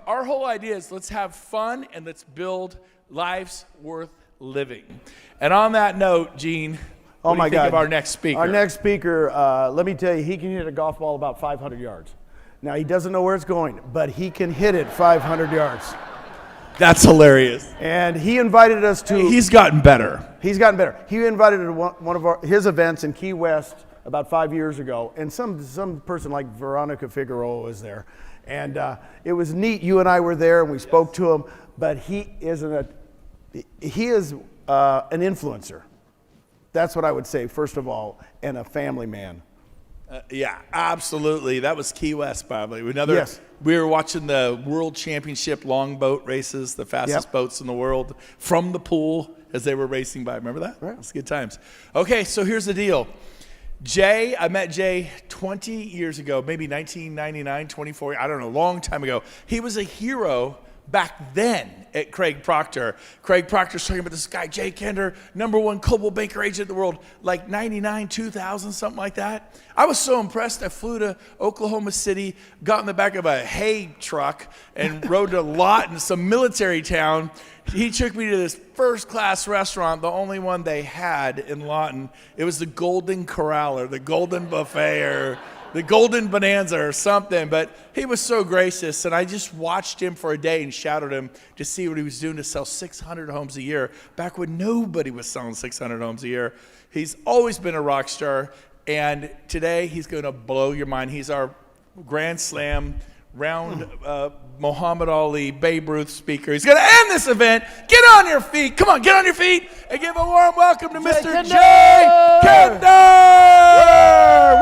Our whole idea is let's have fun and let's build lives worth living. And on that note, Gene, what do you think of our next speaker? Our next speaker, let me tell you, he can hit a golf ball about 500 yards. Now, he doesn't know where it's going, but he can hit it 500 yards. That's hilarious. And he invited us to... He's gotten better. He's gotten better. He invited us to one of his events in Key West about 5 years ago, and some person like Veronica Figueroa was there. And it was neat. You and I were there, and we spoke to him, but he is an influencer. That's what I would say, first of all, and a family man. Yeah, absolutely. That was Key West, probably. Yes. We were watching the World Championship longboat races, the fastest boats in the world, from the pool as they were racing by. Remember that? Right. It's good times. Okay, so here's the deal. Jay, I met Jay 20 years ago, maybe 1999, 24, I don't know, a long time ago. He was a hero back then at Craig Proctor. Craig Proctor's talking about this guy, Jay Kender, #1 Coldwell Banker agent in the world, like 99, 2000, something like that. I was so impressed. I flew to Oklahoma City, got in the back of a hay truck, and rode to Lawton, some military town. He took me to this first-class restaurant, the only one they had in Lawton. It was the Golden Corral or the Golden Buffet or the Golden Bonanza or something, but he was so gracious, and I just watched him for a day and shouted him to see what he was doing to sell 600 homes a year, back when nobody was selling 600 homes a year. He's always been a rock star, and today he's going to blow your mind. He's our Grand Slam round Muhammad Ali, Babe Ruth speaker. He's going to end this event. Get on your feet. Come on, get on your feet and give a warm welcome to Mr. Jay Kender!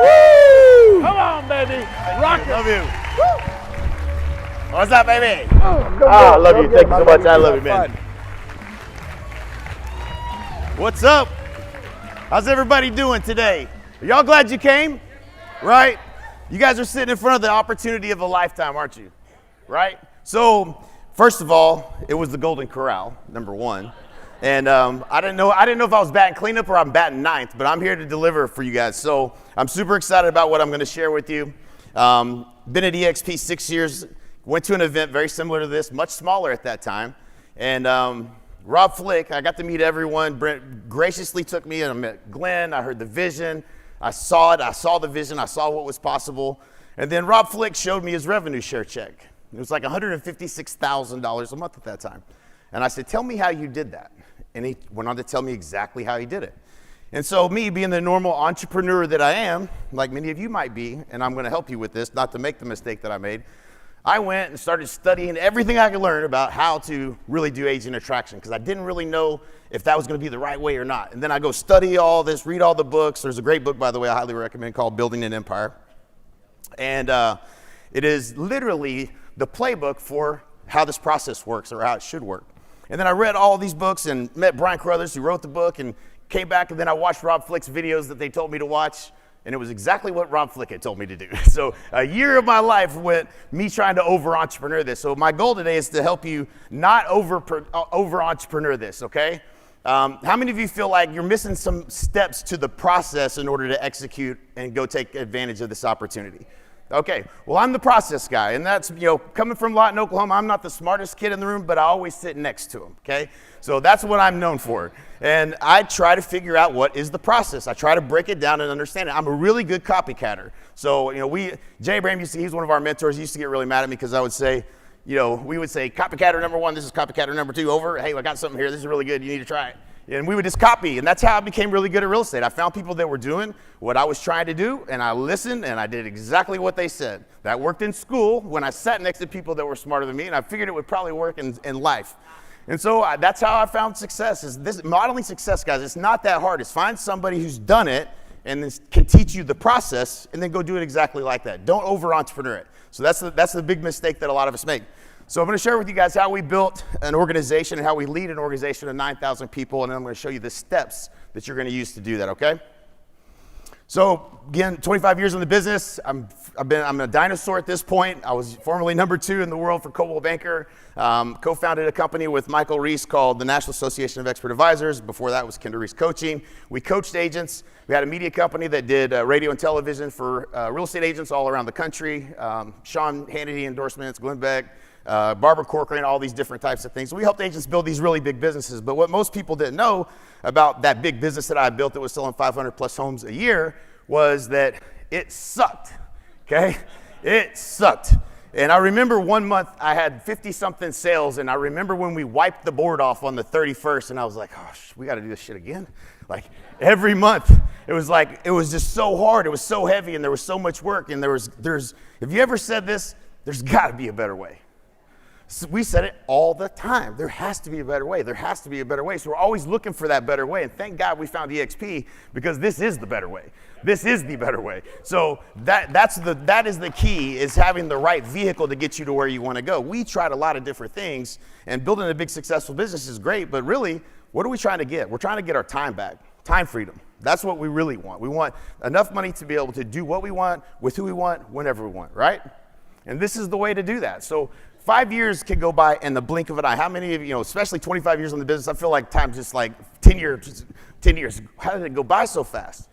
Woo! Come on, baby. Rock it. Love you. Woo! What's up, baby? I love you. Thank you so much. I love you, man. What's up? How's everybody doing today? Are y'all glad you came? Right? You guys are sitting in front of the opportunity of a lifetime, aren't you? Right? So, first of all, it was the Golden Corral, #1. And I didn't know if I was batting cleanup or I'm batting ninth, but I'm here to deliver for you guys. So I'm super excited about what I'm going to share with you. Been at EXP 6 years, went to an event very similar to this, much smaller at that time. And Rob Flick, I got to meet everyone. Brent graciously took me, and I met Glenn. I heard the vision. I saw it. I saw the vision. I saw what was possible. And then Rob Flick showed me his revenue share check. It was like $156,000 a month at that time. And I said, tell me how you did that. And he went on to tell me exactly how he did it. And so me being the normal entrepreneur that I am, like many of you might be, and I'm going to help you with this, not to make the mistake that I made, I went and started studying everything I could learn about how to really do agent attraction, because I didn't really know if that was going to be the right way or not. And then I go study all this, read all the books. There's a great book, by the way, I highly recommend, called Building an Empire. And it is literally the playbook for how this process works, or how it should work. And then I read all these books and met Brian Carruthers, who wrote the book, and came back, and then I watched Rob Flick's videos that they told me to watch, and it was exactly what Rob Flick had told me to do. So a year of my life went me trying to over-entrepreneur this. So my goal today is to help you not over-entrepreneur this, okay? How many of you feel like you're missing some steps to the process in order to execute and go take advantage of this opportunity? Okay, well, I'm the process guy, and that's, coming from Lawton, Oklahoma, I'm not the smartest kid in the room, but I always sit next to him, okay? So that's what I'm known for. And I try to figure out what is the process. I try to break it down and understand it. I'm a really good copycatter. So, Jay Abraham he's one of our mentors. He used to get really mad at me because I would say, we would say, copycatter #1, this is copycatter #2, over. Hey, I got something here, this is really good, you need to try it. And we would just copy, and that's how I became really good at real estate. I found people that were doing what I was trying to do, and I listened, and I did exactly what they said. That worked in school when I sat next to people that were smarter than me, and I figured it would probably work in life. And so that's how I found success. Is this modeling success, guys? It's not that hard. It's find somebody who's done it and can teach you the process, and then go do it exactly like that. Don't over-entrepreneur it. So that's the big mistake that a lot of us make. So I'm going to share with you guys how we built an organization and how we lead an organization of 9,000 people, and then I'm going to show you the steps that you're going to use to do that, okay? So again, 25 years in the business. I'm a dinosaur at this point. I was formerly #2 in the world for Coldwell Banker. Co-founded a company with Michael Reese called the National Association of Expert Advisors. Before that was Kender Reese Coaching. We coached agents. We had a media company that did radio and television for real estate agents all around the country. Sean Hannity endorsements, Glenn Beck, Barbara Corcoran, all these different types of things. We helped agents build these really big businesses. But what most people didn't know about that big business that I built that was selling 500 plus homes a year was that it sucked, okay? It sucked. And I remember one month I had 50-something sales, and I remember when we wiped the board off on the 31st, and I was like, oh, we got to do this shit again. Like every month, it was just so hard. It was so heavy, and there was so much work. And there's, have you ever said this? There's got to be a better way. So we said it all the time. There has to be a better way. There has to be a better way. So we're always looking for that better way. And thank God we found EXP, because this is the better way. This is the better way. So that is the key, is having the right vehicle to get you to where you want to go. We tried a lot of different things, and building a big successful business is great, but really, what are we trying to get? We're trying to get our time back, time freedom. That's what we really want. We want enough money to be able to do what we want, with who we want, whenever we want, right? And this is the way to do that. So 5 years can go by in the blink of an eye. How many of you, especially 25 years in the business, I feel like time's just like 10 years. How did it go by so fast?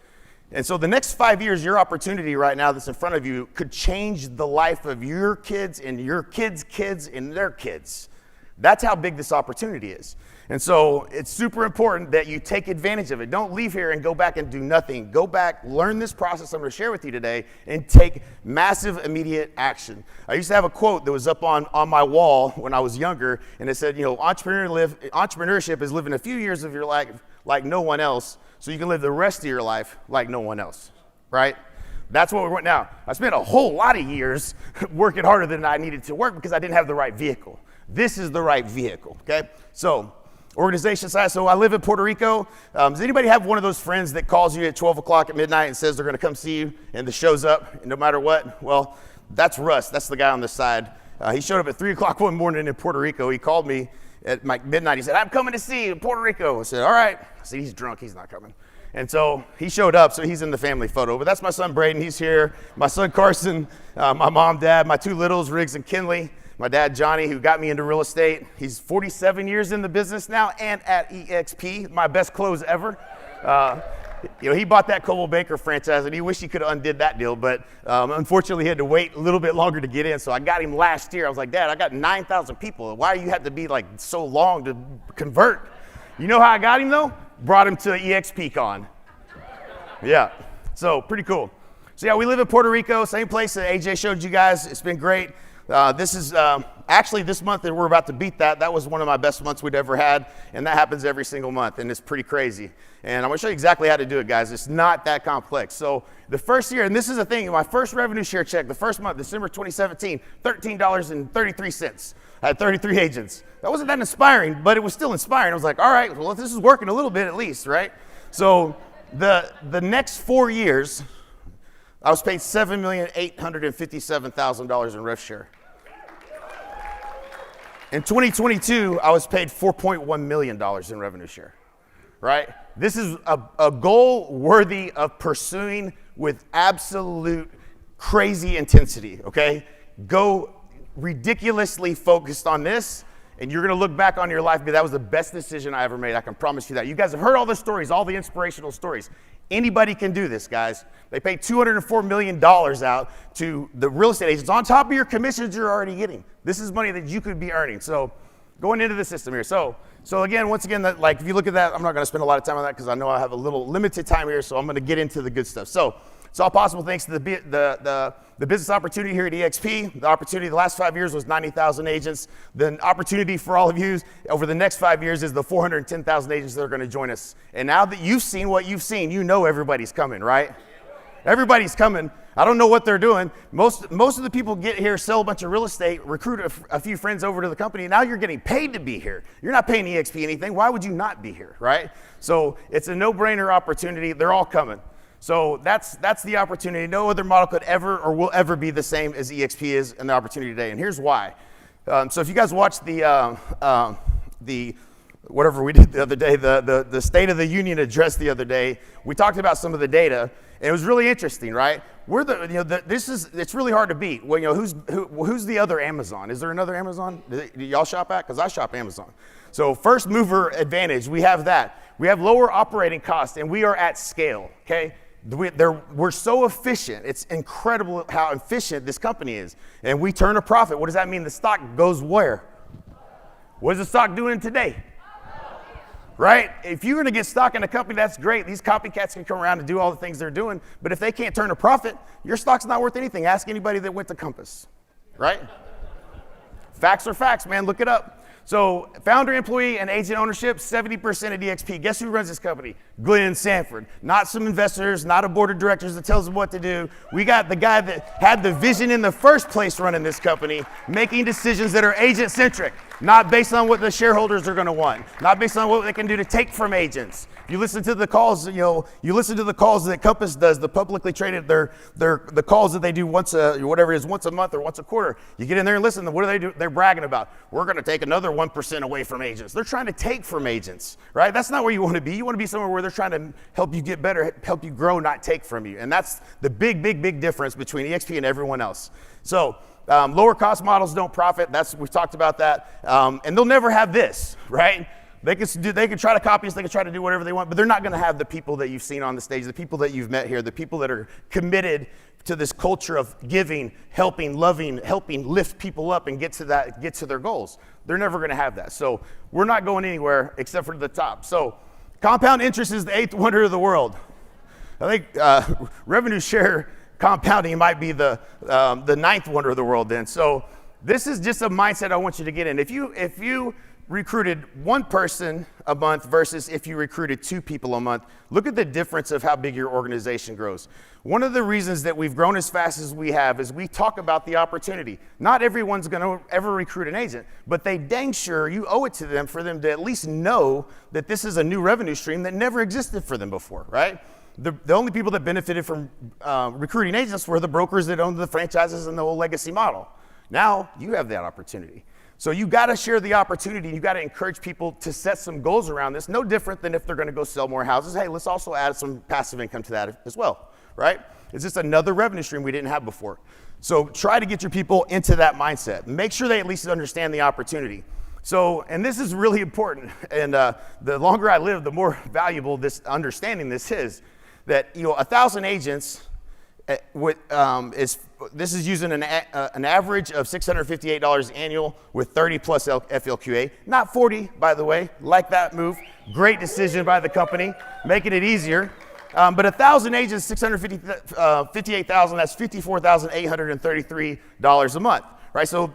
And so the next 5 years, your opportunity right now that's in front of you could change the life of your kids and your kids' kids and their kids. That's how big this opportunity is. And so it's super important that you take advantage of it. Don't leave here and go back and do nothing. Go back, learn this process I'm going to share with you today, and take massive immediate action. I used to have a quote that was up on my wall when I was younger, and it said, entrepreneurship is living a few years of your life like no one else, so you can live the rest of your life like no one else, right? That's what we're doing now. I spent a whole lot of years working harder than I needed to work because I didn't have the right vehicle. This is the right vehicle, okay? So, organization size. So I live in Puerto Rico. Does anybody have one of those friends that calls you at 12 o'clock at midnight and says they're going to come see you, and the show's up no matter what? Well, that's Russ. That's the guy on this side. He showed up at 3 o'clock one morning in Puerto Rico. He called me at midnight. He said, I'm coming to see you in Puerto Rico. I said, all right. I said, he's drunk. He's not coming. And so he showed up, so he's in the family photo. But that's my son, Braden. He's here. My son, Carson, my mom, dad, my two littles, Riggs and Kinley. My dad, Johnny, who got me into real estate. He's 47 years in the business now and at EXP, my best close ever. He bought that Coldwell Banker franchise, and he wished he could have undid that deal, but unfortunately he had to wait a little bit longer to get in. So I got him last year. I was like, Dad, I got 9,000 people. Why do you have to be like so long to convert? You know how I got him though? Brought him to EXP Con. Yeah, so pretty cool. So yeah, we live in Puerto Rico, same place that AJ showed you guys. It's been great. This is actually this month that we're about to beat that. That was one of my best months we'd ever had, and that happens every single month, and it's pretty crazy. And I'm going to show you exactly how to do it, guys. It's not that complex. So the first year, and this is the thing, my first revenue share check, the first month, December 2017, $13.33. I had 33 agents. That wasn't that inspiring, but it was still inspiring. I was like, all right, well, this is working a little bit at least, right? So the next 4 years, I was paid $7,857,000 in rev share. In 2022, I was paid $4.1 million in revenue share, right? This is a goal worthy of pursuing with absolute crazy intensity, okay? Go ridiculously focused on this, and you're going to look back on your life and be, that was the best decision I ever made. I can promise you that. You guys have heard all the stories, all the inspirational stories. Anybody can do this, guys. They pay $204 million out to the real estate agents on top of your commissions you're already getting. This is money that you could be earning. So going into the system here. So again, once again, if you look at that, I'm not going to spend a lot of time on that because I know I have a little limited time here, so I'm going to get into the good stuff. So it's all possible thanks to the business opportunity here at EXP. The opportunity the last 5 years was 90,000 agents. The opportunity for all of you over the next 5 years is the 410,000 agents that are going to join us. And now that you've seen what you've seen, you know everybody's coming, right? Everybody's coming. I don't know what they're doing. Most of the people get here, sell a bunch of real estate, recruit a few friends over to the company. Now you're getting paid to be here. You're not paying EXP anything. Why would you not be here, right? So it's a no-brainer opportunity. They're all coming. So that's the opportunity. No other model could ever or will ever be the same as EXP is and the opportunity today. And here's why. So if you guys watched the whatever we did the other day, the State of the Union address the other day, we talked about some of the data, and it was really interesting, right? It's really hard to beat. Well, who's the other Amazon? Is there another Amazon? Do y'all shop at? Because I shop Amazon. So first mover advantage, we have that. We have lower operating costs, and we are at scale, okay? we're so efficient. It's incredible how efficient this company is. And we turn a profit. What does that mean? The stock goes where? What is the stock doing today? Right? If you're going to get stock in a company, that's great. These copycats can come around and do all the things they're doing. But if they can't turn a profit, your stock's not worth anything. Ask anybody that went to Compass. Right? Facts are facts, man. Look it up. So founder, employee, and agent ownership, 70% of DXP. Guess who runs this company? Glenn Sanford. Not some investors, not a board of directors that tells them what to do. We got the guy that had the vision in the first place running this company, making decisions that are agent-centric, not based on what the shareholders are going to want, not based on what they can do to take from agents. You listen to the calls, you listen to the calls that Compass does, the publicly traded, the calls that they do once a month or once a quarter. You get in there and listen to what do they do? They're bragging about, we're going to take another 1% away from agents. They're trying to take from agents, right? That's not where you want to be. You want to be somewhere where they're trying to help you get better, help you grow, not take from you. And that's the big difference between EXP and everyone else. So lower cost models don't profit. We've talked about that. And they'll never have this, right? They can try to copy us, they can try to do whatever they want, but they're not going to have the people that you've seen on the stage, the people that you've met here, the people that are committed to this culture of giving, helping, loving, helping lift people up and get to their goals. They're never going to have that. So we're not going anywhere except for the top. So compound interest is the 8th wonder of the world. I think revenue share compounding might be the 9th wonder of the world then. So this is just a mindset I want you to get in. If you recruited one person a month versus if you recruited 2 people a month, look at the difference of how big your organization grows. One of the reasons that we've grown as fast as we have is we talk about the opportunity. Not everyone's going to ever recruit an agent, but they dang sure you owe it to them for them to at least know that this is a new revenue stream that never existed for them before, right? The only people that benefited from recruiting agents were the brokers that owned the franchises and the old legacy model. Now you have that opportunity. So you got to share the opportunity. You got to encourage people to set some goals around this. No different than if they're going to go sell more houses. Hey, let's also add some passive income to that as well, right? It's just another revenue stream we didn't have before. So try to get your people into that mindset. Make sure they at least understand the opportunity. So, and this is really important. And the longer I live, the more valuable this understanding this is. That 1,000 agents. This is using an average of $658 annual with 30 plus FLQA, not 40, by the way. Like that move. Great decision by the company, making it easier. But 1,000 agents, $658,000. That's $54,833 a month, right? So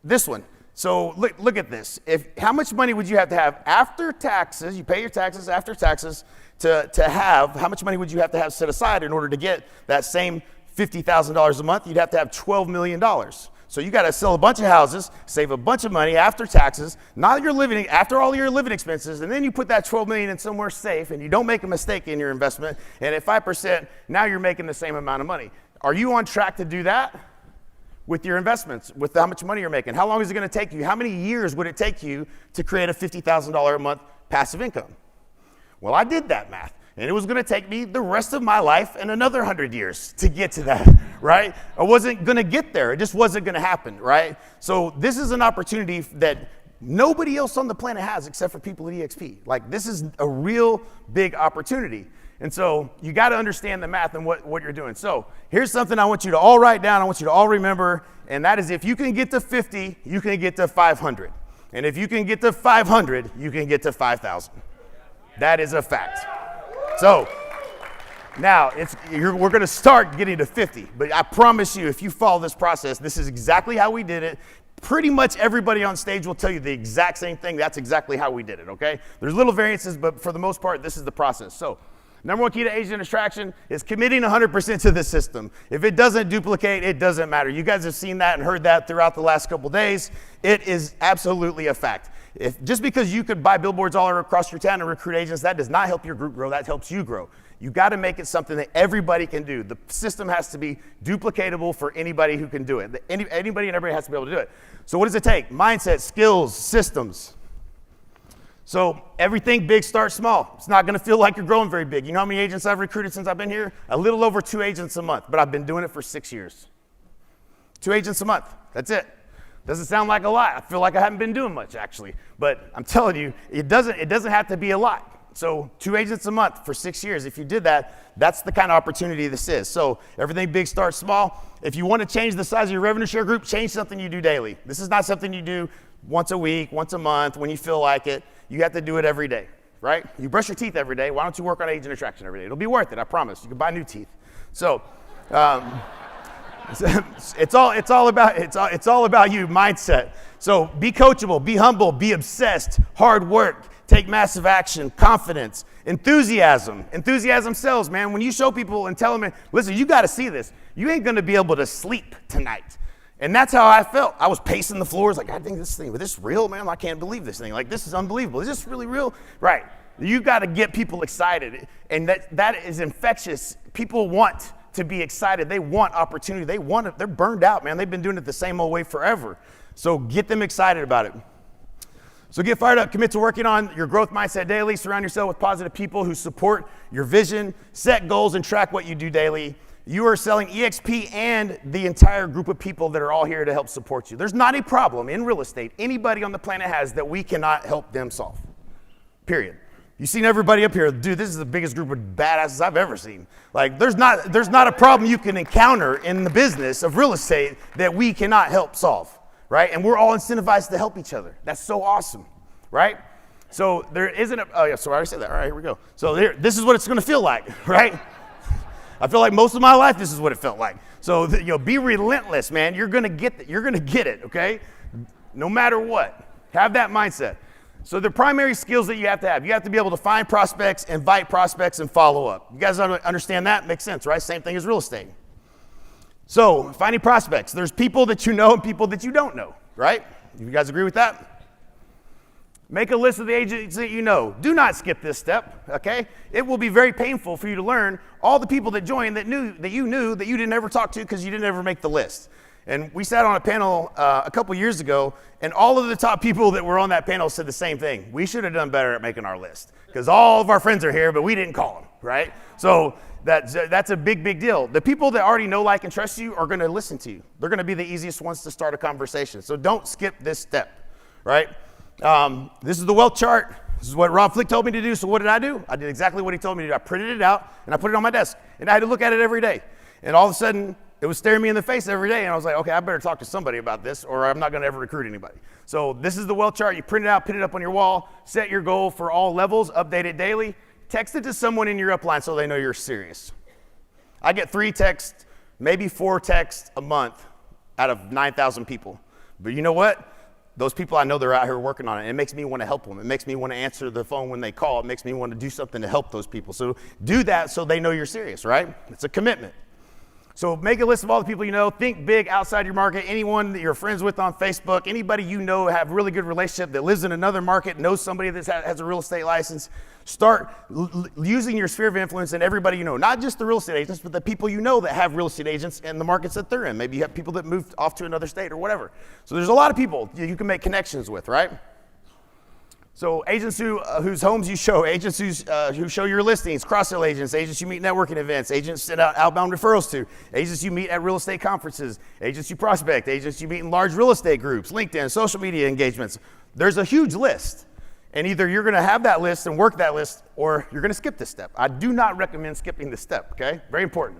this one. So look at this. How much money would you have to have after taxes? You pay your taxes after taxes to have. How much money would you have to have set aside in order to get that same $50,000 a month? You'd have to have $12 million. So you got to sell a bunch of houses, save a bunch of money after taxes, after all your living expenses, and then you put that $12 million in somewhere safe, and you don't make a mistake in your investment. And at 5%, now you're making the same amount of money. Are you on track to do that? With your investments, with how much money you're making. How long is it going to take you? How many years would it take you to create a $50,000 a month passive income? Well, I did that math, and it was going to take me the rest of my life and another 100 years to get to that, right? I wasn't going to get there. It just wasn't going to happen, right? So this is an opportunity that nobody else on the planet has except for people at EXP. Like, this is a real big opportunity. And so you got to understand the math and what you're doing. So here's something I want you to all write down. I want you to all remember, and that is if you can get to 50, you can get to 500. And if you can get to 500, you can get to 5,000. That is a fact. So now we're going to start getting to 50. But I promise you, if you follow this process, this is exactly how we did it. Pretty much everybody on stage will tell you the exact same thing. That's exactly how we did it, okay? There's little variances, but for the most part, this is the process. So number one key to agent attraction is committing 100% to the system. If it doesn't duplicate, it doesn't matter. You guys have seen that and heard that throughout the last couple days. It is absolutely a fact. Just because you could buy billboards all across your town and recruit agents, that does not help your group grow. That helps you grow. You got to make it something that everybody can do. The system has to be duplicatable for anybody who can do it. Anybody and everybody has to be able to do it. So what does it take? Mindset, skills, systems. So everything big starts small. It's not going to feel like you're growing very big. You know how many agents I've recruited since I've been here? A little over 2 agents a month, but I've been doing it for 6 years. 2 agents a month. That's it. Doesn't sound like a lot. I feel like I haven't been doing much, actually. But I'm telling you, it doesn't have to be a lot. So 2 agents a month for 6 years. If you did that, that's the kind of opportunity this is. So everything big starts small. If you want to change the size of your revenue share group, change something you do daily. This is not something you do once a week, once a month, when you feel like it. You have to do it every day, right? You brush your teeth every day. Why don't you work on agent attraction every day? It'll be worth it, I promise. You can buy new teeth. So it's all about you, mindset. So be coachable, be humble, be obsessed, hard work, take massive action, confidence, enthusiasm. Enthusiasm sells, man. When you show people and tell them, listen, you got to see this. You ain't going to be able to sleep tonight. And that's how I felt. I was pacing the floors like, I think this thing, is this real, man? I can't believe this thing. Like, this is unbelievable. Is this really real? Right. You got to get people excited. And that is infectious. People want to be excited. They want opportunity. They want it. They're burned out, man. They've been doing it the same old way forever. So get them excited about it. So get fired up. Commit to working on your growth mindset daily. Surround yourself with positive people who support your vision. Set goals and track what you do daily. You are selling EXP and the entire group of people that are all here to help support you. There's not a problem in real estate anybody on the planet has that we cannot help them solve. Period. You've seen everybody up here. Dude, this is the biggest group of badasses I've ever seen. Like, there's not a problem you can encounter in the business of real estate that we cannot help solve, right? And we're all incentivized to help each other. That's so awesome, right? So there isn't I already said that. All right, here we go. So this is what it's going to feel like, right? I feel like most of my life, this is what it felt like. So, be relentless, man. You're going to get it, okay? No matter what. Have that mindset. So the primary skills that you have to be able to find prospects, invite prospects, and follow up. You guys understand that? Makes sense, right? Same thing as real estate. So finding prospects. There's people that you know and people that you don't know, right? You guys agree with that? Make a list of the agents that you know. Do not skip this step, okay? It will be very painful for you to learn all the people that joined that you knew that you didn't ever talk to because you didn't ever make the list. And we sat on a panel a couple years ago, and all of the top people that were on that panel said the same thing. We should have done better at making our list because all of our friends are here, but we didn't call them, right? So that's a big, big deal. The people that already know, like, and trust you are going to listen to you. They're going to be the easiest ones to start a conversation. So don't skip this step, right? This is the wealth chart. This is what Rob Flick told me to do. So what did I do? I did exactly what he told me to do. I printed it out and I put it on my desk and I had to look at it every day. And all of a sudden it was staring me in the face every day. And I was like, okay, I better talk to somebody about this or I'm not going to ever recruit anybody. So this is the wealth chart. You print it out, put it up on your wall, set your goal for all levels, update it daily, text it to someone in your upline so they know you're serious. I get 3 texts, maybe 4 texts a month out of 9,000 people. But you know what? Those people, I know they're out here working on it. It makes me want to help them. It makes me want to answer the phone when they call. It makes me want to do something to help those people. So do that so they know you're serious, right? It's a commitment. So make a list of all the people you know. Think big outside your market. Anyone that you're friends with on Facebook, anybody you know have a really good relationship that lives in another market, knows somebody that has a real estate license. Start using your sphere of influence and everybody you know, not just the real estate agents, but the people you know that have real estate agents in the markets that they're in. Maybe you have people that moved off to another state or whatever. So there's a lot of people you can make connections with, right? So agents whose homes you show, agents who show your listings, cross-sell agents you meet networking events, agents send out outbound referrals to, agents you meet at real estate conferences, agents you prospect, agents you meet in large real estate groups, LinkedIn, social media engagements. There's a huge list. And either you're going to have that list and work that list or you're going to skip this step. I do not recommend skipping this step, okay? Very important.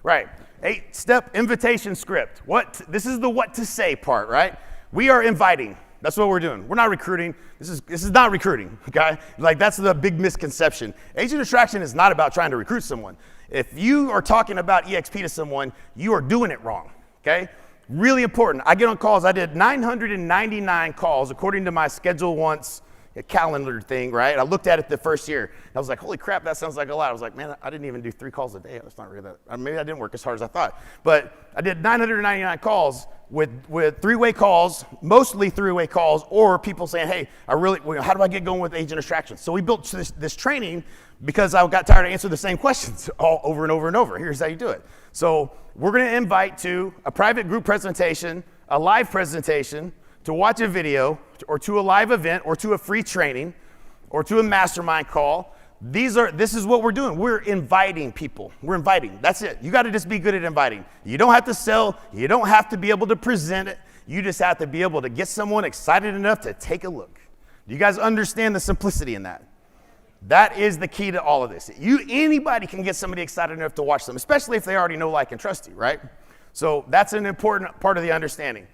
Right. 8-step invitation script. This is the what to say part, right? We are inviting. That's what we're doing. We're not recruiting. This is not recruiting, okay? Like, that's the big misconception. Agent attraction is not about trying to recruit someone. If you are talking about EXP to someone, you are doing it wrong, okay? Really important. I get on calls. I did 999 calls according to my schedule once a calendar thing, right? I looked at it the first year. And I was like, holy crap, that sounds like a lot. I was like, man, I didn't even do 3 calls a day. That's not really that. Maybe I didn't work as hard as I thought. But I did 999 calls with 3-way calls, mostly 3-way calls, or people saying, hey, how do I get going with agent attraction? So we built this training because I got tired of answering the same questions all over and over and over. Here's how you do it. So we're going to invite to a private group presentation, a live presentation, to watch a video, or to a live event, or to a free training, or to a mastermind call. This is what we're doing. We're inviting people. We're inviting. That's it. You got to just be good at inviting. You don't have to sell. You don't have to be able to present it. You just have to be able to get someone excited enough to take a look. Do you guys understand the simplicity in that? That is the key to all of this. Anybody can get somebody excited enough to watch them, especially if they already know, like, and trust you, right? So that's an important part of the understanding.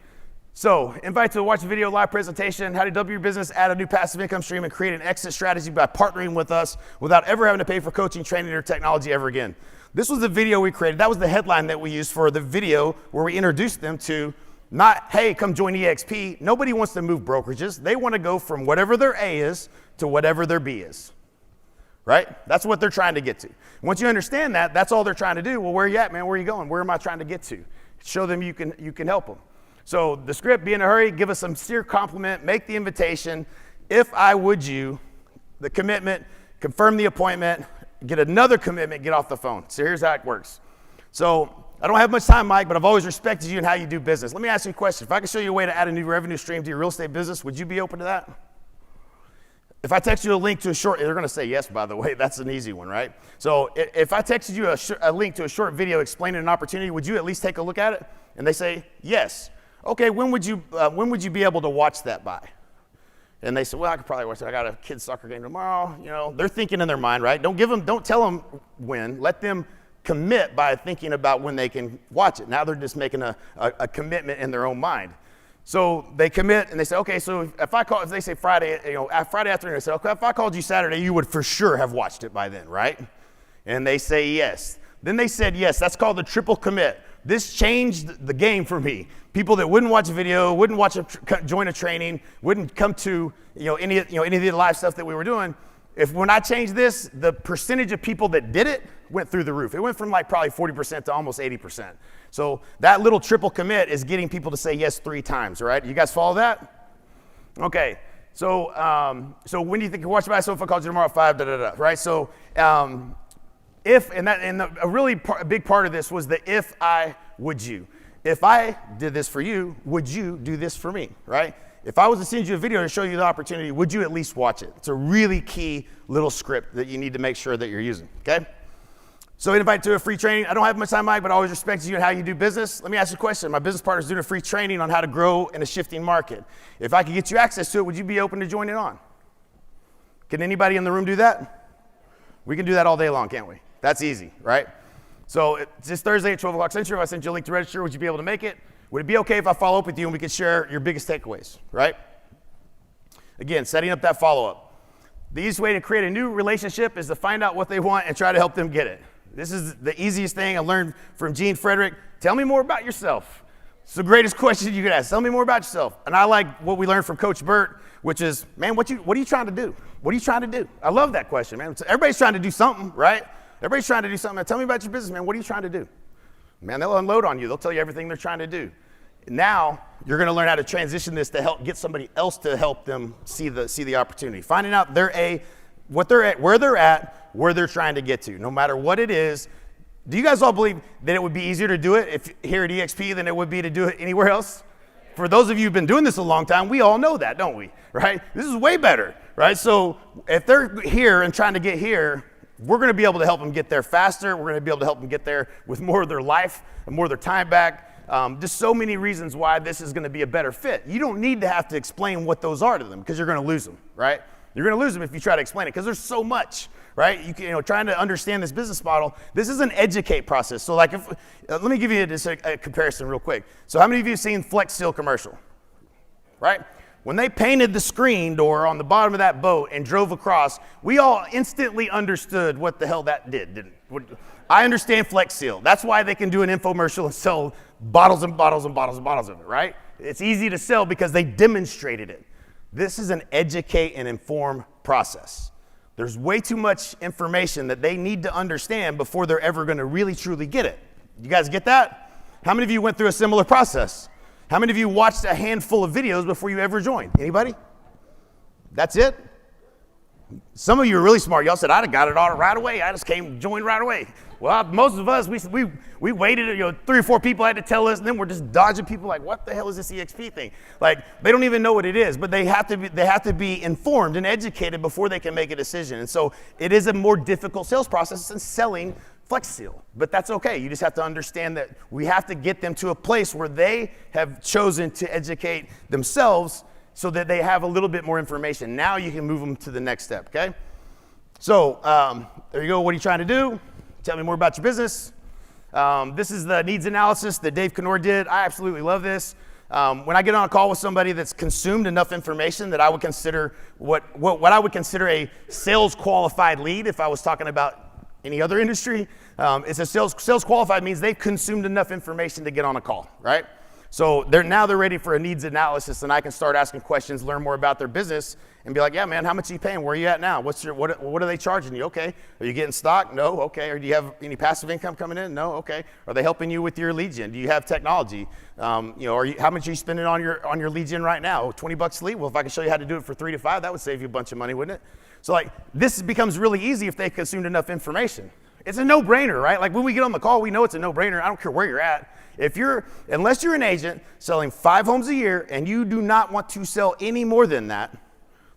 So invite to watch a video live presentation, how to double your business, add a new passive income stream, and create an exit strategy by partnering with us without ever having to pay for coaching, training, or technology ever again. This was the video we created. That was the headline that we used for the video where we introduced them to not, hey, come join EXP. Nobody wants to move brokerages. They want to go from whatever their A is to whatever their B is, right? That's what they're trying to get to. Once you understand that, that's all they're trying to do. Well, where are you at, man? Where are you going? Where am I trying to get to? Show them you can help them. So the script, be in a hurry, give us some sincere compliment, make the invitation. If I would you, the commitment, confirm the appointment, get another commitment, get off the phone. So here's how it works. So I don't have much time, Mike, but I've always respected you and how you do business. Let me ask you a question. If I could show you a way to add a new revenue stream to your real estate business, would you be open to that? If I text you a link to a short, they're going to say yes, by the way. That's an easy one, right? So if I texted you a link to a short video explaining an opportunity, would you at least take a look at it? And they say yes. Okay, when would you be able to watch that by? And they say, well, I could probably watch it. I got a kid's soccer game tomorrow. You know, they're thinking in their mind, right? Don't tell them when. Let them commit by thinking about when they can watch it. Now they're just making a commitment in their own mind. So they commit and they say, okay, so if they say Friday, Friday afternoon, they say, okay, if I called you Saturday, you would for sure have watched it by then, right? And they say yes. Then they said yes. That's called the triple commit. This changed the game for me. People that wouldn't watch a video, wouldn't join a training, wouldn't come to any of the live stuff that we were doing. When I changed this, the percentage of people that did it went through the roof. It went from like probably 40% to almost 80%. So that little triple commit is getting people to say yes 3 times, right? You guys follow that? Okay. So when do you think you watch it by? So if I called you tomorrow at 5, right? So a really big part of this was the if I would you. If I did this for you, would you do this for me, right? If I was to send you a video to show you the opportunity, would you at least watch it? It's a really key little script that you need to make sure that you're using, okay? So invite to a free training. I don't have much time, Mike, but I always respect you and how you do business. Let me ask you a question. My business partner's doing a free training on how to grow in a shifting market. If I could get you access to it, would you be open to joining on? Can anybody in the room do that? We can do that all day long, can't we? That's easy, right? So it's this Thursday at 12 o'clock Central. If I sent you a link to register, would you be able to make it? Would it be okay if I follow up with you and we could share your biggest takeaways, right? Again, setting up that follow-up. The easiest way to create a new relationship is to find out what they want and try to help them get it. This is the easiest thing I learned from Gene Frederick. Tell me more about yourself. It's the greatest question you could ask. Tell me more about yourself. And I like what we learned from Coach Burt, which is, man, what are you trying to do? What are you trying to do? I love that question, man. Everybody's trying to do something, right? Everybody's trying to do something. Tell me about your business, man. What are you trying to do? Man, they'll unload on you. They'll tell you everything they're trying to do. Now you're going to learn how to transition this to help get somebody else to help them see the opportunity. Finding out where they're at, where they're trying to get to, no matter what it is. Do you guys all believe that it would be easier to do it here at EXP than it would be to do it anywhere else? For those of you who've been doing this a long time, we all know that, don't we? Right? This is way better, right? So if they're here and trying to get here, we're going to be able to help them get there faster. We're going to be able to help them get there with more of their life and more of their time back. Just so many reasons why this is going to be a better fit. You don't need to have to explain what those are to them because you're going to lose them, right? You're going to lose them if you try to explain it because there's so much, right? Trying to understand this business model. This is an educate process. So like, let me give you just a comparison real quick. So how many of you have seen Flex Seal commercial, right? When they painted the screen door on the bottom of that boat and drove across, we all instantly understood what the hell that did, didn't we? I understand Flex Seal. That's why they can do an infomercial and sell bottles and bottles and bottles and bottles of it, right? It's easy to sell because they demonstrated it. This is an educate and inform process. There's way too much information that they need to understand before they're ever going to really truly get it. You guys get that? How many of you went through a similar process? How many of you watched a handful of videos before you ever joined? Anybody? That's it? Some of you are really smart. Y'all said, I'd have got it all right away. I just joined right away. Well, most of us, we waited, 3 or 4 people had to tell us, and then we're just dodging people like, what the hell is this EXP thing? Like, they don't even know what it is, but they have to be informed and educated before they can make a decision. And so it is a more difficult sales process than selling Flex Seal, but that's okay. You just have to understand that we have to get them to a place where they have chosen to educate themselves so that they have a little bit more information. Now you can move them to the next step, okay? So there you go. What are you trying to do? Tell me more about your business. This is the needs analysis that Dave Knorr did. I absolutely love this. When I get on a call with somebody that's consumed enough information that I would consider what I would consider a sales qualified lead, if I was talking about any other industry, it's a sales qualified means they've consumed enough information to get on a call, right? So they're ready for a needs analysis, and I can start asking questions, learn more about their business, and be like, yeah, man, how much are you paying? Where are you at now? What are they charging you? Okay. Are you getting stock? No. Okay. Or do you have any passive income coming in? No. Okay. Are they helping you with your lead gen? Do you have technology? How much are you spending on your lead gen right now? $20 a lead? Well, if I can show you how to do it for 3 to 5, that would save you a bunch of money, wouldn't it? So like this becomes really easy if they consumed enough information. It's a no-brainer, right? Like when we get on the call, we know it's a no-brainer. I don't care where you're at. Unless you're an agent selling 5 homes a year and you do not want to sell any more than that,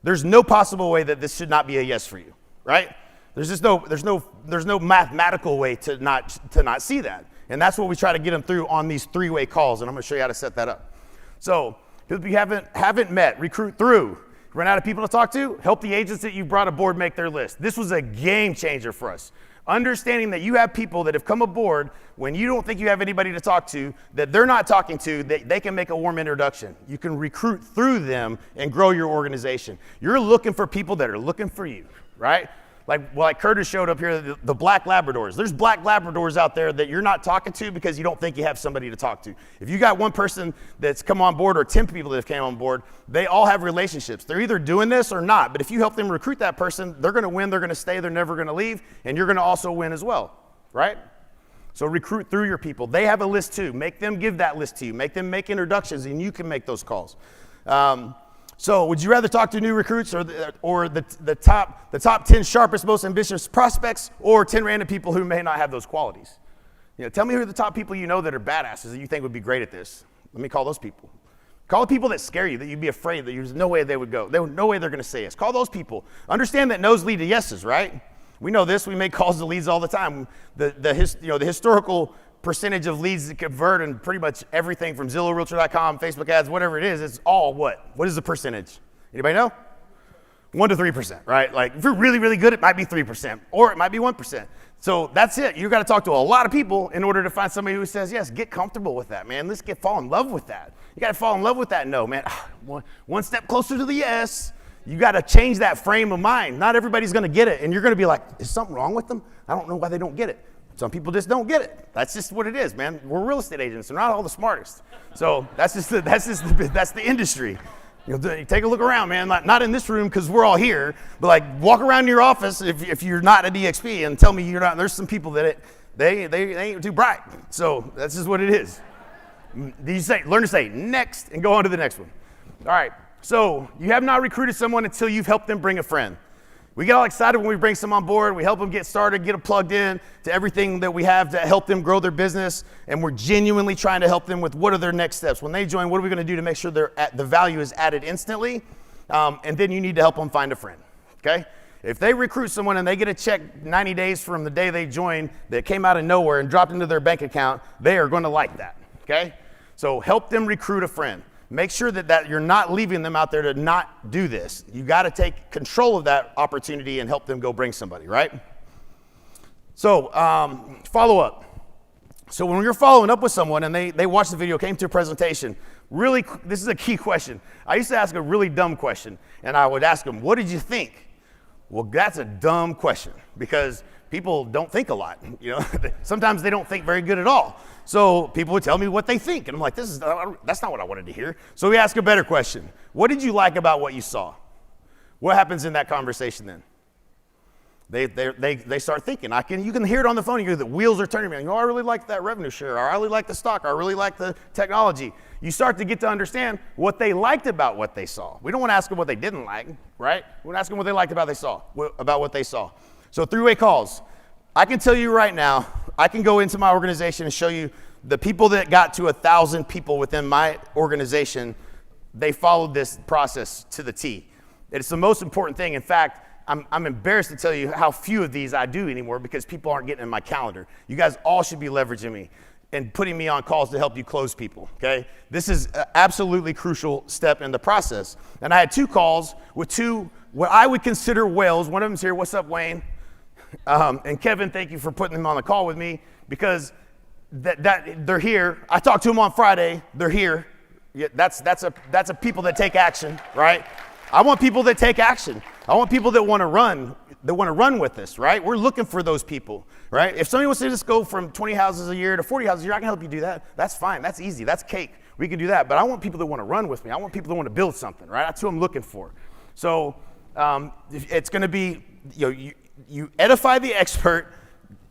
there's no possible way that this should not be a yes for you, right? There's no mathematical way to not see that. And that's what we try to get them through on these 3-way calls, and I'm gonna show you how to set that up. So, if you haven't met, recruit through. Run out of people to talk to, help the agents that you brought aboard make their list. This was a game changer for us. Understanding that you have people that have come aboard when you don't think you have anybody to talk to, that they're not talking to, they can make a warm introduction. You can recruit through them and grow your organization. You're looking for people that are looking for you, right? Like Curtis showed up here, the black Labradors. There's black Labradors out there that you're not talking to because you don't think you have somebody to talk to. If you got one person that's come on board or 10 people that have came on board, they all have relationships. They're either doing this or not, but if you help them recruit that person, they're gonna win, they're gonna stay, they're never gonna leave, and you're gonna also win as well, right? So recruit through your people. They have a list too. Make them give that list to you. Make them make introductions and you can make those calls. So would you rather talk to new recruits or the top 10 sharpest, most ambitious prospects, or 10 random people who may not have those qualities? Tell me who are the top people you know that are badasses that you think would be great at this. Let me call those people. Call the people that scare you, that you'd be afraid that there's no way they would go. No way they're going to say yes. Call those people. Understand that no's lead to yeses, right? We know this. We make calls to leads all the time. The historical percentage of leads that convert and pretty much everything from Zillow, Realtor.com, Facebook ads, whatever it is, it's all what? What is the percentage? Anybody know? 1 to 3%, right? Like if you're really, really good, it might be 3%, or it might be 1%. So that's it. You got to talk to a lot of people in order to find somebody who says yes. Get comfortable with that, man. Let's fall in love with that. You got to fall in love with that no, man. One step closer to the yes. You got to change that frame of mind. Not everybody's going to get it, and you're going to be like, is something wrong with them? I don't know why they don't get it. Some people just don't get it. That's just what it is, man. We're real estate agents. We're not all the smartest. So that's the industry. You take a look around, man. Not in this room because we're all here, but like walk around your office if you're not at EXP and tell me you're not. There's some people that they ain't too bright. So that's just what it is. Learn to say next and go on to the next one. All right. So you have not recruited someone until you've helped them bring a friend. We get all excited when we bring someone on board. We help them get started, get them plugged in to everything that we have to help them grow their business. And we're genuinely trying to help them with what are their next steps. When they join, what are we going to do to make sure the value is added instantly? And then you need to help them find a friend, okay? If they recruit someone and they get a check 90 days from the day they joined that came out of nowhere and dropped into their bank account, they are going to like that, okay? So help them recruit a friend. Make sure that you're not leaving them out there to not do this. You got to take control of that opportunity and help them go bring somebody, right? So follow up. So when you're following up with someone and they watch the video, came to a presentation, really, this is a key question. I used to ask a really dumb question, and I would ask them, what did you think? Well, that's a dumb question because people don't think a lot. Sometimes they don't think very good at all. So people would tell me what they think, and I'm like, that's not what I wanted to hear. So we ask a better question. What did you like about what you saw? What happens in that conversation then? They start thinking. You can hear it on the phone. The wheels are turning. I really like that revenue share. Or I really like the stock. Or I really like the technology. You start to get to understand what they liked about what they saw. We don't want to ask them what they didn't like, right? We want to ask them what they liked about what they saw. So 3-way calls. I can tell you right now, I can go into my organization and show you the people that got to 1,000 people within my organization. They followed this process to the T. It's the most important thing. In fact, I'm embarrassed to tell you how few of these I do anymore because people aren't getting in my calendar. You guys all should be leveraging me. and putting me on calls to help you close people, okay? This is an absolutely crucial step in the process. And I had 2 calls with 2 what I would consider whales. One of them's here. What's up, Wayne? And Kevin, thank you for putting them on the call with me, because that they're here. I talked to them on Friday. They're here. Yeah, that's a people that take action, right? I want people that take action. I want people that want to run with this, right? We're looking for those people, right? If somebody wants to just go from 20 houses a year to 40 houses a year, I can help you do that. That's fine. That's easy. That's cake. We can do that. But I want people that want to run with me. I want people that want to build something, right? That's who I'm looking for. So it's going to be, you edify the expert,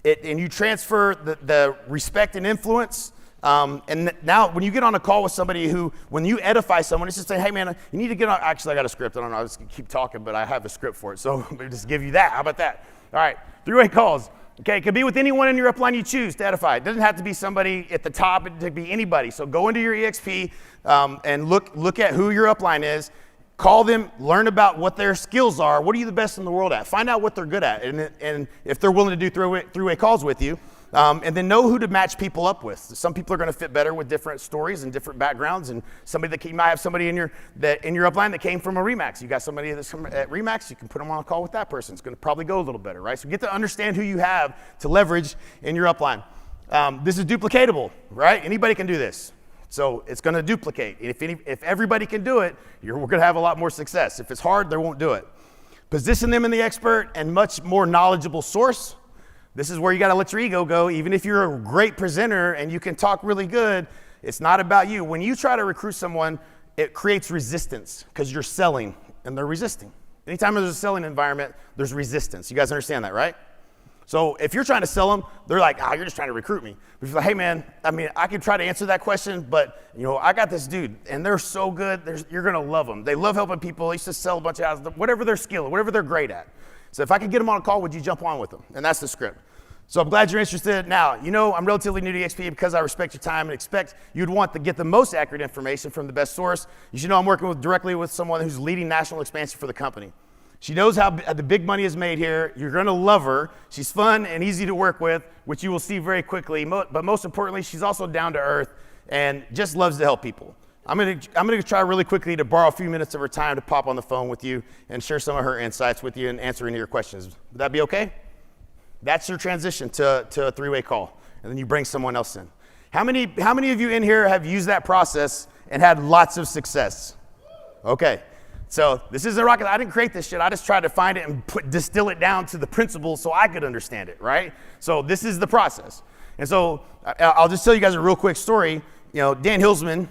and you transfer the respect and influence. And now when you get on a call with somebody when you edify someone, it's just saying, hey man, you need to get on. Actually, I got a script. I don't know. I was going to keep talking, but I have a script for it. So maybe just give you that. How about that? All right. 3-way calls. Okay. It could be with anyone in your upline you choose to edify. It doesn't have to be somebody at the top. It could be anybody. So go into your EXP and look at who your upline is. Call them, learn about what their skills are. What are you the best in the world at? Find out what they're good at. And if they're willing to do three-way calls with you, and then know who to match people up with. Some people are going to fit better with different stories and different backgrounds. And you might have somebody in your upline that came from a Remax. You got somebody that's from at Remax, you can put them on a call with that person. It's going to probably go a little better, right? So get to understand who you have to leverage in your upline. This is duplicatable, right? Anybody can do this. So it's going to duplicate. If everybody can do it, we're going to have a lot more success. If it's hard, they won't do it. Position them in the expert and much more knowledgeable source. This is where you got to let your ego go. Even if you're a great presenter and you can talk really good, it's not about you. When you try to recruit someone, it creates resistance because you're selling and they're resisting. Anytime there's a selling environment, there's resistance. You guys understand that, right? So if you're trying to sell them, they're like, you're just trying to recruit me. But if you're like, hey man, I could try to answer that question, but I got this dude and they're so good, you're going to love them. They love helping people. They used to sell a bunch of houses, whatever their skill, whatever they're great at. So if I could get them on a call, would you jump on with them? And that's the script. So I'm glad you're interested. Now, I'm relatively new to EXP because I respect your time and expect you'd want to get the most accurate information from the best source. You should know I'm working directly with someone who's leading national expansion for the company. She knows how the big money is made here. You're going to love her. She's fun and easy to work with, which you will see very quickly. But most importantly, she's also down to earth and just loves to help people. I'm going to try really quickly to borrow a few minutes of her time to pop on the phone with you and share some of her insights with you and answer any of your questions. Would that be okay? That's your transition to a 3-way call, and then you bring someone else in. How many of you in here have used that process and had lots of success? Okay. So this isn't rocket. I didn't create this shit. I just tried to find it and distill it down to the principles so I could understand it, right? So this is the process. And so I'll just tell you guys a real quick story. Dan Hilsman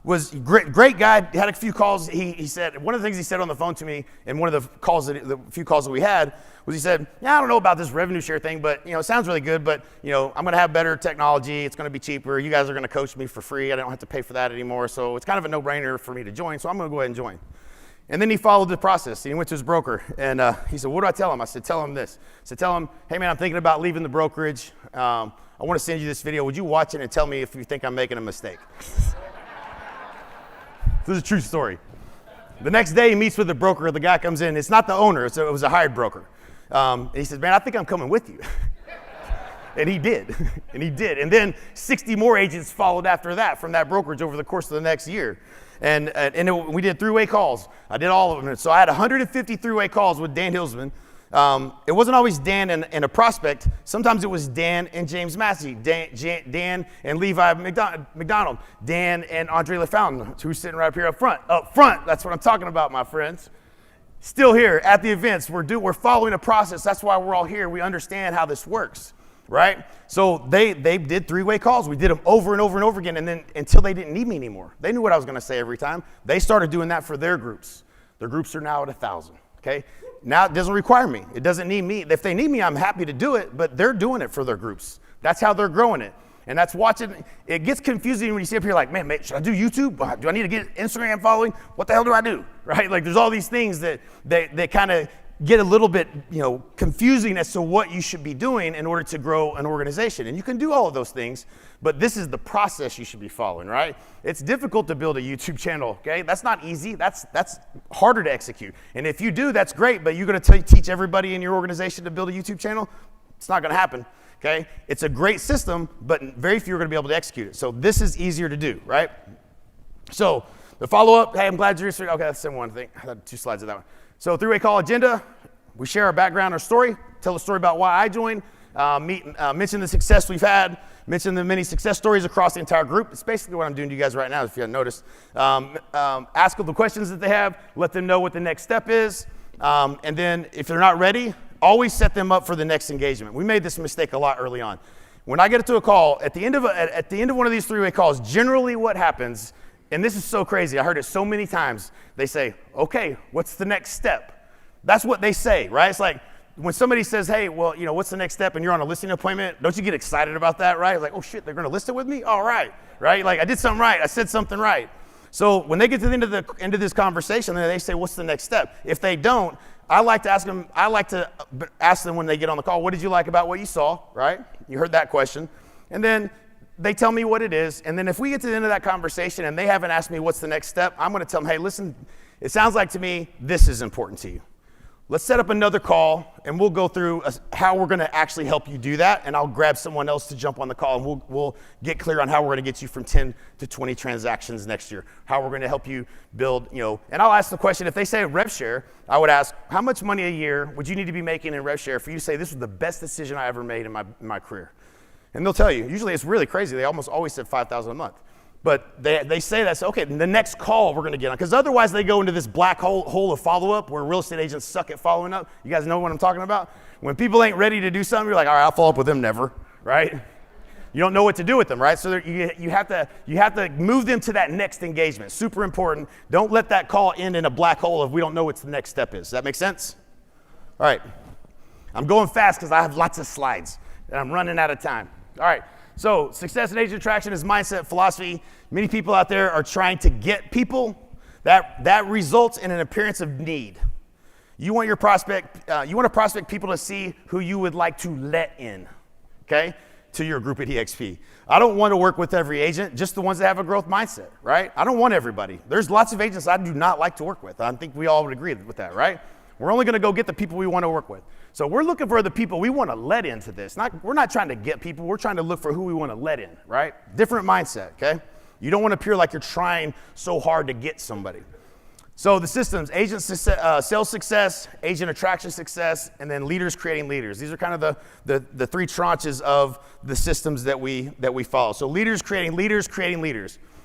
was a great guy. Had a few calls. He said, one of the things he said on the phone to me in one of the few calls that we had was he said, I don't know about this revenue share thing, but it sounds really good, but I'm going to have better technology. It's going to be cheaper. You guys are going to coach me for free. I don't have to pay for that anymore. So it's kind of a no-brainer for me to join. So I'm going to go ahead and join. And then he followed the process. He went to his broker and he said, what do I tell him? I said, tell him this. I said, tell him, hey man, I'm thinking about leaving the brokerage. I want to send you this video. Would you watch it and tell me if you think I'm making a mistake? This is a true story. The next day he meets with the broker. The guy comes in. It's not the owner. It was a hired broker. And he says, man, I think I'm coming with you. And he did. And then 60 more agents followed after that from that brokerage over the course of the next year. And we did 3-way calls. I did all of them. So I had 150 3-way calls with Dan Hilsman. It wasn't always Dan and a prospect. Sometimes it was Dan and James Massey, Dan and Levi McDonald, Dan and Andre LaFountain, who's sitting right up here up front. Up front, that's what I'm talking about, my friends. Still here at the events, we're following a process. That's why we're all here. We understand how this works, right? So they did 3-way calls. We did them over and over and over again, and then until they didn't need me anymore. They knew what I was going to say every time. They started doing that for their groups. Their groups are now at 1,000. Okay. Now it doesn't require me. It doesn't need me. If they need me, I'm happy to do it. But they're doing it for their groups. That's how they're growing it. And that's watching. It gets confusing when you sit up here like, man, should I do YouTube? Do I need to get Instagram following? What the hell do I do? Right? Like there's all these things that kind of get a little bit, confusing as to what you should be doing in order to grow an organization. And you can do all of those things, but this is the process you should be following, right? It's difficult to build a YouTube channel, okay? That's not easy. That's harder to execute. And if you do, that's great, but you're going to teach everybody in your organization to build a YouTube channel? It's not going to happen. Okay, it's a great system, but very few are going to be able to execute it. So this is easier to do, right? So the follow-up, hey, I'm glad you're here. Okay, that's the same one thing. I had 2 slides of that one. So three-way call agenda, we share our background, our story, tell a story about why I joined, mention the success we've had, mention the many success stories across the entire group. It's basically what I'm doing to you guys right now, if you haven't noticed. Ask them the questions that they have, let them know what the next step is, and then if they're not ready, always set them up for the next engagement. We made this mistake a lot early on. When I get to a call, at the end of one of these three-way calls, generally what happens, and this is so crazy, I heard it so many times, they say, okay, what's the next step? That's what they say, right? It's like when somebody says, hey, well, what's the next step, and you're on a listing appointment, don't you get excited about that, right? Like, oh shit, they're gonna list it with me? All right, right? Like I did something right, I said something right. So when they get to the end of this conversation, then they say, what's the next step? If they don't, I like to ask them when they get on the call, what did you like about what you saw, right? You heard that question. And then they tell me what it is. And then if we get to the end of that conversation and they haven't asked me what's the next step, I'm going to tell them, hey, listen, it sounds like to me this is important to you. Let's set up another call and we'll go through how we're going to actually help you do that. And I'll grab someone else to jump on the call and we'll get clear on how we're going to get you from 10 to 20 transactions next year, how we're going to help you build, and I'll ask the question, if they say rev share, I would ask, how much money a year would you need to be making in rev share for you to say this was the best decision I ever made in my career? And they'll tell you, usually it's really crazy. They almost always said $5,000 a month. But they say that's okay, the next call we're going to get on. Because otherwise they go into this black hole of follow-up where real estate agents suck at following up. You guys know what I'm talking about? When people ain't ready to do something, you're like, all right, I'll follow up with them never, right? You don't know what to do with them, right? So you have to move them to that next engagement. Super important. Don't let that call end in a black hole if we don't know what the next step is. Does that make sense? All right. I'm going fast because I have lots of slides and I'm running out of time. All right. So success and agent attraction is mindset, philosophy. Many people out there are trying to get people. That results in an appearance of need. You want to prospect people to see who you would like to let in, okay, to your group at EXP. I don't want to work with every agent, just the ones that have a growth mindset, right? I don't want everybody. There's lots of agents I do not like to work with. I think we all would agree with that, right? We're only going to go get the people we want to work with. So we're looking for the people we want to let into this. We're not trying to get people. We're trying to look for who we want to let in, right? Different mindset, okay? You don't want to appear like you're trying so hard to get somebody. So the systems, agent sales success, agent attraction success, and then leaders creating leaders. These are kind of the three tranches of the systems that we follow. So leaders creating leaders.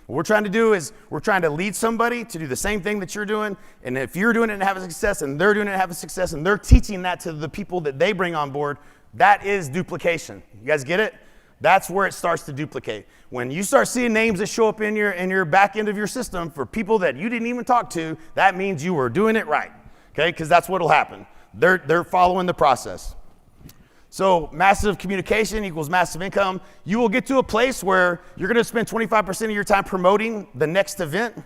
What we're trying to do is we're trying to lead somebody to do the same thing that you're doing. And if you're doing it and having success and they're doing it and having success and they're teaching that to the people that they bring on board, that is duplication. You guys get it? That's where it starts to duplicate. When you start seeing names that show up in your back end of your system for people that you didn't even talk to, that means you were doing it right, okay? Because that's what'll happen. They're following the process. So massive communication equals massive income. You will get to a place where you're going to spend 25% of your time promoting the next event,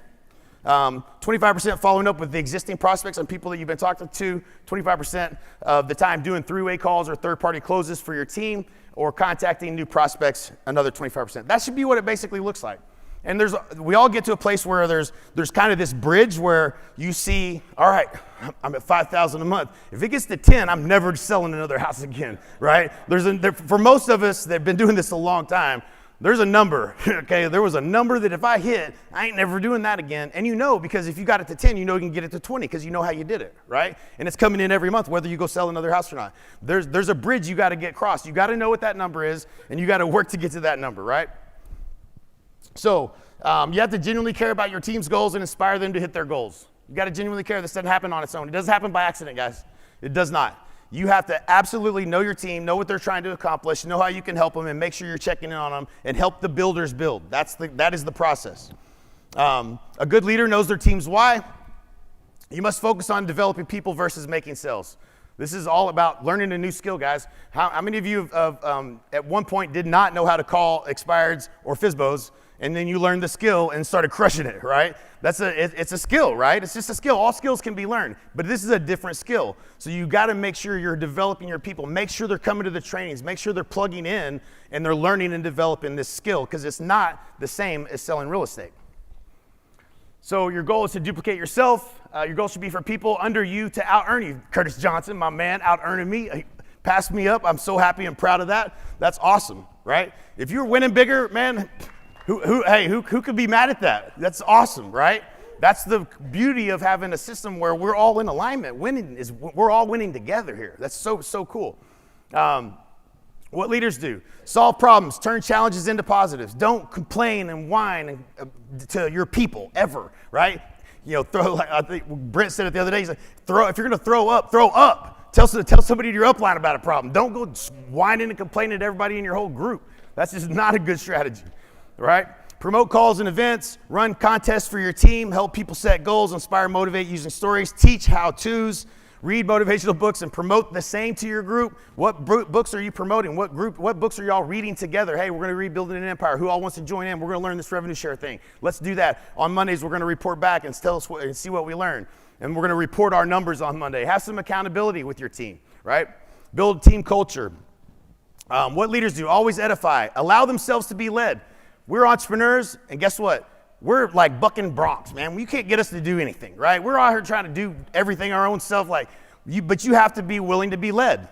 25% following up with the existing prospects and people that you've been talking to, 25% of the time doing three-way calls or third-party closes for your team, or contacting new prospects, another 25%. That should be what it basically looks like. And we all get to a place where there's kind of this bridge where you see, all right, I'm at $5,000 a month. If it gets to 10, I'm never selling another house again, right? For most of us that have been doing this a long time, there's a number, okay? There was a number that if I hit, I ain't never doing that again. And because if you got it to 10, you can get it to 20 because you know how you did it, right? And it's coming in every month, whether you go sell another house or not. There's a bridge you got to get crossed. You got to know what that number is, and you got to work to get to that number, right? So you have to genuinely care about your team's goals and inspire them to hit their goals. You got to genuinely care. This doesn't happen on its own. It doesn't happen by accident, guys. It does not. You have to absolutely know your team, know what they're trying to accomplish, know how you can help them, and make sure you're checking in on them and help the builders build. That is the process. A good leader knows their team's why. You must focus on developing people versus making sales. This is all about learning a new skill, guys. How many of you at one point did not know how to call expireds or FSBOs, and then you learned the skill and started crushing it, right? It's a skill, right? It's just a skill. All skills can be learned, but this is a different skill. So you got to make sure you're developing your people. Make sure they're coming to the trainings. Make sure they're plugging in and they're learning and developing this skill because it's not the same as selling real estate. So your goal is to duplicate yourself. Your goal should be for people under you to out-earn you. Curtis Johnson, my man, out-earning me. pass me up. I'm so happy and proud of that. That's awesome, right? If you're winning bigger, man, who could be mad at that? That's awesome, right? That's the beauty of having a system where we're all in alignment. We're all winning together here. That's so cool. What leaders do: solve problems, turn challenges into positives. Don't complain and whine to your people ever, right? I think Brent said it the other day. He's like, if you're going to throw up, throw up. Tell somebody in your upline about a problem. Don't go whining and complaining to everybody in your whole group. That's just not a good strategy, right? Promote calls and events, run contests for your team, help people set goals, inspire, motivate using stories, teach how-tos, read motivational books, and promote the same to your group. What books are you promoting? What books are y'all reading together? Hey, we're going to read Building an Empire. Who all wants to join in? We're going to learn this revenue share thing. Let's do that. On Mondays, we're going to report back and see what we learn. And we're going to report our numbers on Monday. Have some accountability with your team, right? Build team culture. What leaders do: always edify, allow themselves to be led. We're entrepreneurs, and guess what? We're like bucking broncs, man. You can't get us to do anything, right? We're out here trying to do everything our own self, but you have to be willing to be led.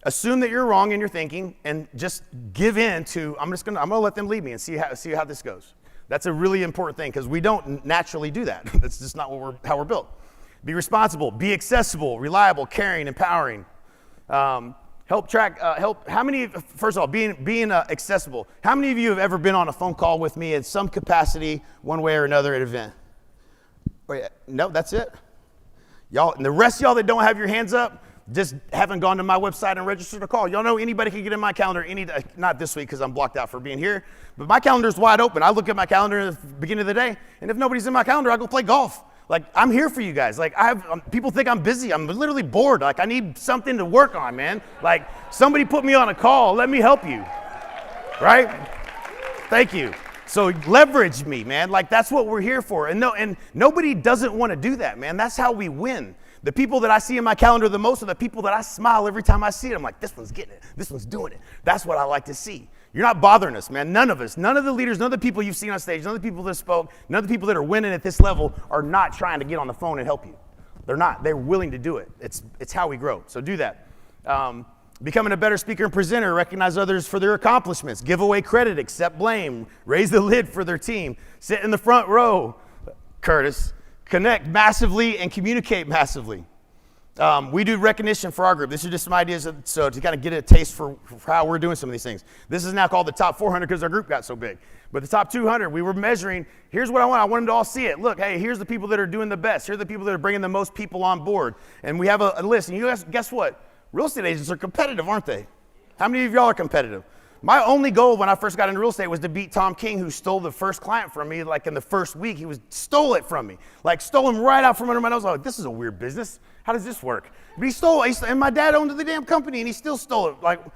Assume that you're wrong in your thinking, and just give in to, I'm gonna let them lead me and see how this goes. That's a really important thing, because we don't naturally do that. That's just not how we're built. Be responsible, be accessible, reliable, caring, empowering. First of all, being accessible. How many of you have ever been on a phone call with me in some capacity, one way or another, at an event? Wait, no, that's it? Y'all, and the rest of y'all that don't have your hands up, just haven't gone to my website and registered a call. Y'all know anybody can get in my calendar not this week because I'm blocked out for being here, but my calendar's wide open. I look at my calendar at the beginning of the day, and if nobody's in my calendar, I go play golf. I'm here for you guys. People think I'm busy. I'm literally bored. I need something to work on, man. Somebody put me on a call. Let me help you, right? Thank you. So leverage me, man. That's what we're here for. And nobody doesn't want to do that, man. That's how we win. The people that I see in my calendar the most are the people that I smile every time I see it. I'm like, this one's getting it. This one's doing it. That's what I like to see. You're not bothering us, man. None of us, none of the leaders, none of the people you've seen on stage, none of the people that spoke, none of the people that are winning at this level are not trying to get on the phone and help you. They're not. They're willing to do it. It's how we grow. So do that. Becoming a better speaker and presenter, recognize others for their accomplishments, give away credit, accept blame, raise the lid for their team, sit in the front row, Curtis, connect massively and communicate massively. We do recognition for our group. These are just some ideas so to kind of get a taste for how we're doing some of these things. This is now called the top 400 because our group got so big. But the top 200, we were measuring, here's what I want. I want them to all see it. Look, hey, here's the people that are doing the best. Here are the people that are bringing the most people on board. And we have a list. And you guess what? Real estate agents are competitive, aren't they? How many of y'all are competitive? My only goal when I first got into real estate was to beat Tom King, who stole the first client from me in the first week. He stole it from me. Stole him right out from under my nose. I was like, this is a weird business. How does this work? But he stole it, and my dad owned the damn company, and he still stole it. What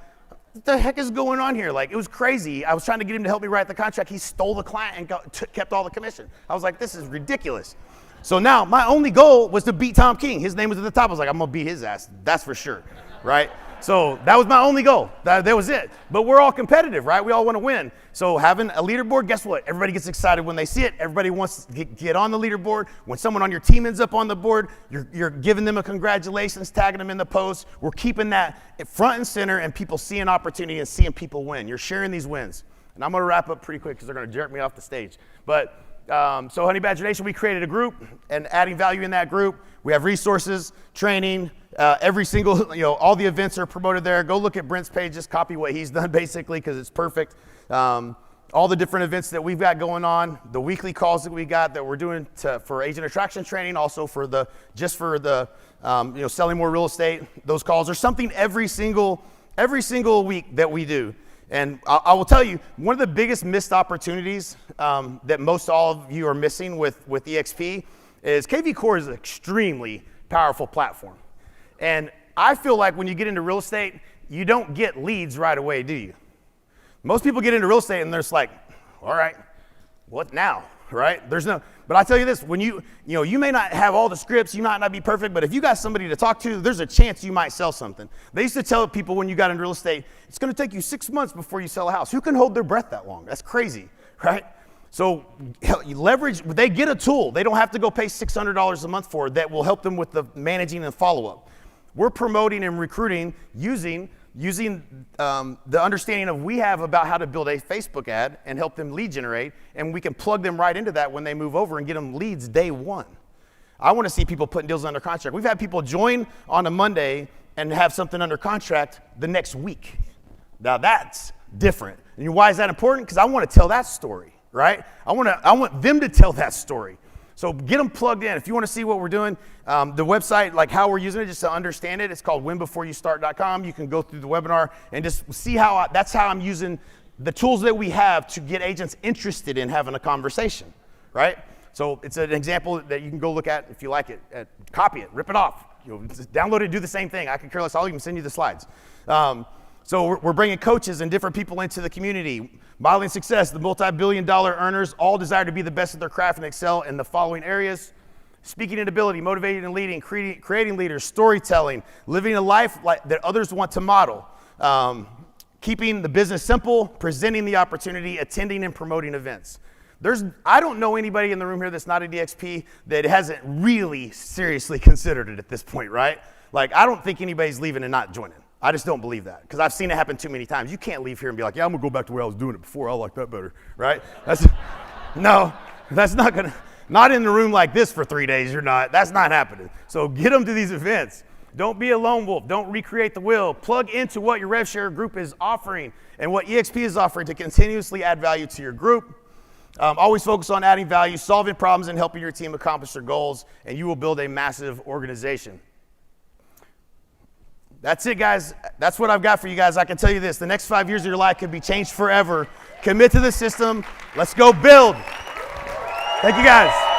the heck is going on here? It was crazy. I was trying to get him to help me write the contract. He stole the client and kept all the commission. I was like, this is ridiculous. So now my only goal was to beat Tom King. His name was at the top. I was like, I'm going to beat his ass. That's for sure, right? So that was my only goal. That was it. But we're all competitive, right? We all want to win. So having a leaderboard, guess what? Everybody gets excited when they see it. Everybody wants to get on the leaderboard. When someone on your team ends up on the board, you're giving them a congratulations, tagging them in the post. We're keeping that front and center, and people seeing opportunity and seeing people win. You're sharing these wins. And I'm going to wrap up pretty quick because they're going to jerk me off the stage. But so Honey Badger Nation, we created a group, and adding value in that group. We have resources, training, every single, all the events are promoted there. Go look at Brent's page, just copy what he's done basically because it's perfect. All the different events that we've got going on, the weekly calls that we got that we're doing for agent attraction training, also for the selling more real estate. Those calls are something every single week that we do. And I will tell you, one of the biggest missed opportunities that most all of you are missing with EXP is KV Core is an extremely powerful platform. And I feel like when you get into real estate, you don't get leads right away, do you? Most people get into real estate and they're just like, all right, what now, right? But I tell you this, when you may not have all the scripts, you might not be perfect, but if you got somebody to talk to, there's a chance you might sell something. They used to tell people when you got into real estate, it's going to take you 6 months before you sell a house. Who can hold their breath that long? That's crazy, right? So you leverage, they get a tool. They don't have to go pay $600 a month for it that will help them with the managing and follow-up. We're promoting and recruiting using the understanding of we have about how to build a Facebook ad and help them lead generate, and we can plug them right into that when they move over and get them leads day one. I want to see people putting deals under contract. We've had people join on a Monday and have something under contract the next week. Now that's different. And why is that important? Because I want to tell that story, right? I want them to tell that story. So get them plugged in. If you want to see what we're doing, the website, like how we're using it, just to understand it, it's called winbeforeyoustart.com. You can go through the webinar and just see that's how I'm using the tools that we have to get agents interested in having a conversation, right? So it's an example that you can go look at if you like it. Copy it, rip it off. Just download it, do the same thing. I can care less. I'll even send you the slides. So we're bringing coaches and different people into the community. Modeling success, the multi-billion-dollar earners all desire to be the best at their craft and excel in the following areas: speaking and ability, motivating and leading, creating leaders, storytelling, living a life that others want to model, keeping the business simple, presenting the opportunity, attending and promoting events. I don't know anybody in the room here that's not a DXP that hasn't really seriously considered it at this point, right? Like, I don't think anybody's leaving and not joining. I just don't believe that, because I've seen it happen too many times. You can't leave here and be like, yeah, I'm gonna go back to where I was doing it before. I like that better, right? That's not in the room like this for 3 days. That's not happening. So get them to these events. Don't be a lone wolf. Don't recreate the wheel. Plug into what your RevShare group is offering and what EXP is offering to continuously add value to your group. Always focus on adding value, solving problems, and helping your team accomplish their goals, and you will build a massive organization. That's it, guys. That's what I've got for you guys. I can tell you this. The next 5 years of your life could be changed forever. Commit to the system. Let's go build. Thank you, guys.